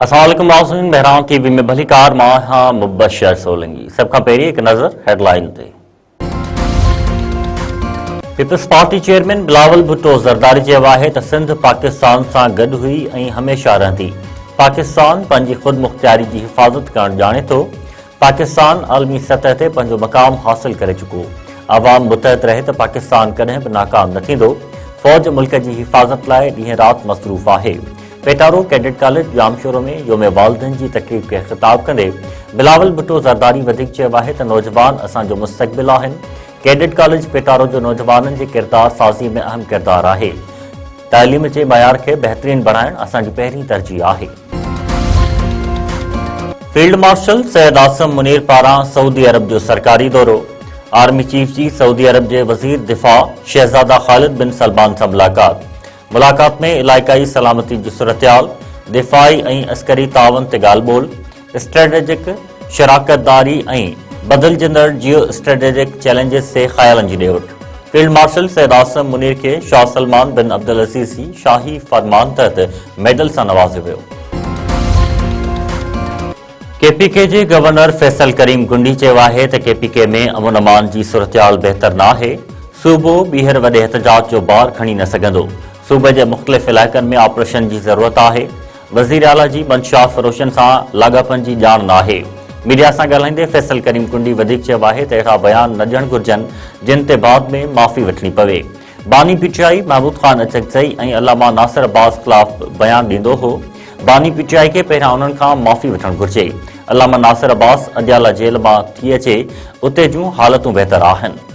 अस्सलाम वालेकुम नाज़रीन, बहरान टीवी में भली कार मां हां मुबशर सोलंगी। सब खां पहिरीं हिकु नज़र हेडलाइन ते। Peoples party chairman Bilawal Bhutto Zardari चयो आहे त सिंध पाकिस्तान सां गॾु हुई ऐं हमेशह रहंदी। पाकिस्तान पंहिंजी ख़ुद मुख़्तियारी जी हिफ़ाज़त करणु ॼाणे थो। पाकिस्तान आलमी सतह ते पंहिंजो मक़ाम हासिल करे चुको। अवाम मुतहद रहे त पाकिस्तान कॾहिं बि नाकाम न थींदो। फ़ौज मुल्क जी हिफ़ाज़त लाइ ॾींहुं राति मसरूफ़ आहे। पेटारो कैडेट कॉलेज जामशोरो में योम वालिदैन जी तक़रीब खे ख़िताब कंदे बिलावल भुट्टो ज़रदारी वधीक चयो आहे त नौजवान असांजो मुस्तक़बिल आहिनि। कैडेट कॉलेज पेटारो जो नौजवाननि जे किरदार साज़ी में अहम किरदार आहे। तालीम जे मयार खे बहितरीन बणाइण असांजी पहिरीं तरजीह आहे। फील्ड मार्शल सैयद आसिम मुनीर पारां सऊदी अरब जो सरकारी दौरो। आर्मी चीफ जी सऊदी अरब जे वज़ीर दिफ़ा शहज़ादा ख़ालिद बिन सलमान सां मुलाक़ात में इलाइक़ाई सलामती जी सूरतहाल, दिफ़ाई ऐं अस्करी तावन ते ॻाल्हि ॿोल, स्ट्रेटेजिक शराकतदारी ऐं बदिलजंदड़ जियो स्ट्रेटेजिक चैलेंजिस से ख़्यालनि जी ॾेवट। फील्ड मार्शल सैयद आसिम मुनीर खे शाह सलमान बिन अब्दुल अज़ीज़ जी शाही फरमान तहत मेडल सां नवाज़ियो वियो। केपीके जे गवर्नर फैसल करीम गुंडी चयो आहे त केपीके में अमन अमान जी सूरतहाल बहितर न आहे। सूबो ॿीहर वॾे एहतजाज जो बार खणी न सघंदो। सूबे जे मुख़्तलिफ़ इलाइक़नि में ऑपरेशन जी ज़रूरत आहे। वज़ीर आला जी मंशा फ़रोशन सां लाॻापनि जी ॼाण न आहे। मीडिया सां ॻाल्हाईंदे फैसल करीम गुंडी वधीक चयो आहे त अहिड़ा बयान न ॾियणु घुरिजनि जिन ते बाद में माफ़ी वठणी पवे। बानी पीटीआई महमूद ख़ान अचकज़ई ऐं अलामा नासिर अब्बास ख़िलाफ़ बयान ॾींदो हो। बानी पीटीआई खे पहिरियां उन्हनि खां माफ़ी वठणु घुरिजे। अलामा नासिर अब्बास अदियाला जेल मां थी अचे, उते जूं हालतूं बहितर आहिनि।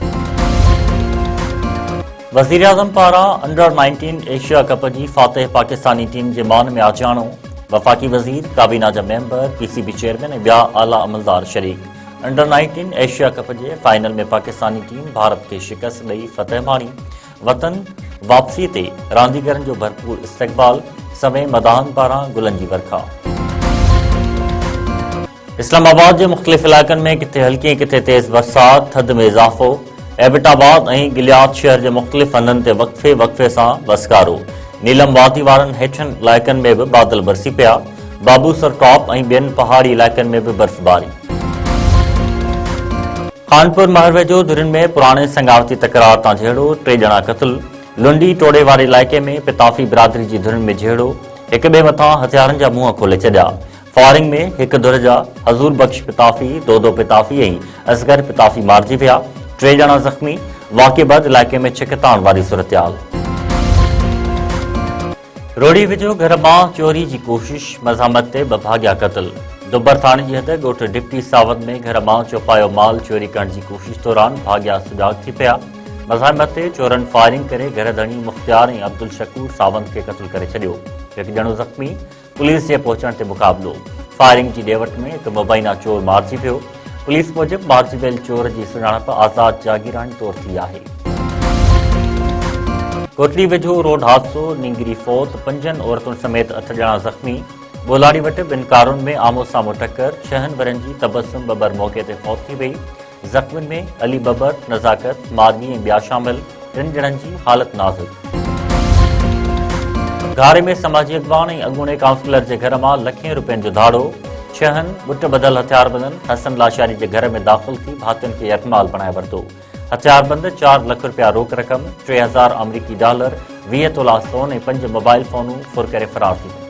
वज़ीर आज़म पारां अंडर-19 एशिया कप जी फातिह पाकिस्तानी टीम जे मान में आचियाणो। वफ़ाक़ी वज़ीर, काबीना जा मेंबर, पीसीबी चेयरमैन ऐं ॿिया आला अमलदार शरीक। अंडर-19 एशिया कप जे फाइनल में पाकिस्तानी टीम भारत खे शिकस्त ॾेई फतह माणी। वतन वापसी ते रांदीगरनि जो भरपूर इस्तक़बाल, समें मदाहन पारां गुलनि जी वर्खा। इस्लामाबाद जे मुख़्तलिफ़ इलाइक़नि में किथे हल्की किथे तेज़ बरसात, थधि में इज़ाफ़ो। एबटाबाद ऐं गिलियाद शहर जे मुख़्तलिफ़ हंधनि ते वक़्फ़े सां बसकारो। नीलम वादी वारनि हेठनि इलाइक़नि में बि बादल बरसी पिया। बाबूसर टॉप ऐं ॿियनि पहाड़ी इलाइक़नि में बि बर्फ़बारी। खानपुर महर वेझो धुरियुनि में पुराणे संगावती तकरार तां झेड़ो, 3 ॼणा क़त्ल। लुंडी टोड़े वारे इलाइक़े में पिताफ़ी बिरादरी जी धुरियुनि में झेड़ो, हिक ॿिए मथां हथियारनि जा मुंहं खोले छॾिया। फायरिंग में हिक धुर जा हज़ूर बख़्श पिताफ़ी, दोदो पिताफ़ी ऐं असगर पिताफ़ी मारिजी विया। 3 ॼणा ज़ख़्मी। वाक़िअबाद इलाइक़े में छिकताण वारी सूरतहाल। रोड़ी वेझो घर मां चोरी जी कोशिश, मज़ामत ते 2 भाॻिया क़त्ल। दुबर थाणे जी हद ॻोठ डिप्टी सावत में घर मां चौपायो माल चोरी करण जी कोशिश दौरान भाॻिया सुजाग थी पिया। मज़ामत ते चोरनि फायरिंग करे घर धणी मुख़्तियार ऐं अब्दुल शकूर सावंत खे क़त्ल करे छॾियो। हिकु ॼणो ज़ख़्मी। पुलिस जे पहुचण ते मुक़ाबिलो। फायरिंग जी ॾेवट में हिकु मुबैना चोर मारिजी वियो। पुलिस मूजिबि मारिजी वियल चोर जी सुञाणप आज़ाद जागीरानी तौर थी आहे। कोटली वेझो रोड हादसो, नींगरी फौत, 5 औरतुनि समेत 8 ॼणा ज़ख़्मी। बोलाड़ी वटि 2 कारुनि में आमो साम्हूं टक्कर, 6 वरनि जी तबसुम बबर मौक़े ते फौत थी वई। ज़ख़्मियुनि में अली बबर, नज़ाकत, मारवी ऐं ॿिया शामिल। 3 ॼणनि जी हालत नाज़ुक। घारे में समाजी अॻवान ऐं अॻूणे काउंसलर जे घर मां लखें रुपयनि जो धाड़ो। 6 मुट बदल हथियारबंदनि हसन लाशारी जे घर में दाख़िल थी भातियुनि खे यरमाल बणाए वरितो। हथियारबंद 4 लख रुपया रोक रक़म, 3000 अमरीकी डॉलर, 20 तोला सोन ऐं 5 मोबाइल फ़ोनूं फुर करे फ़रार थी विया।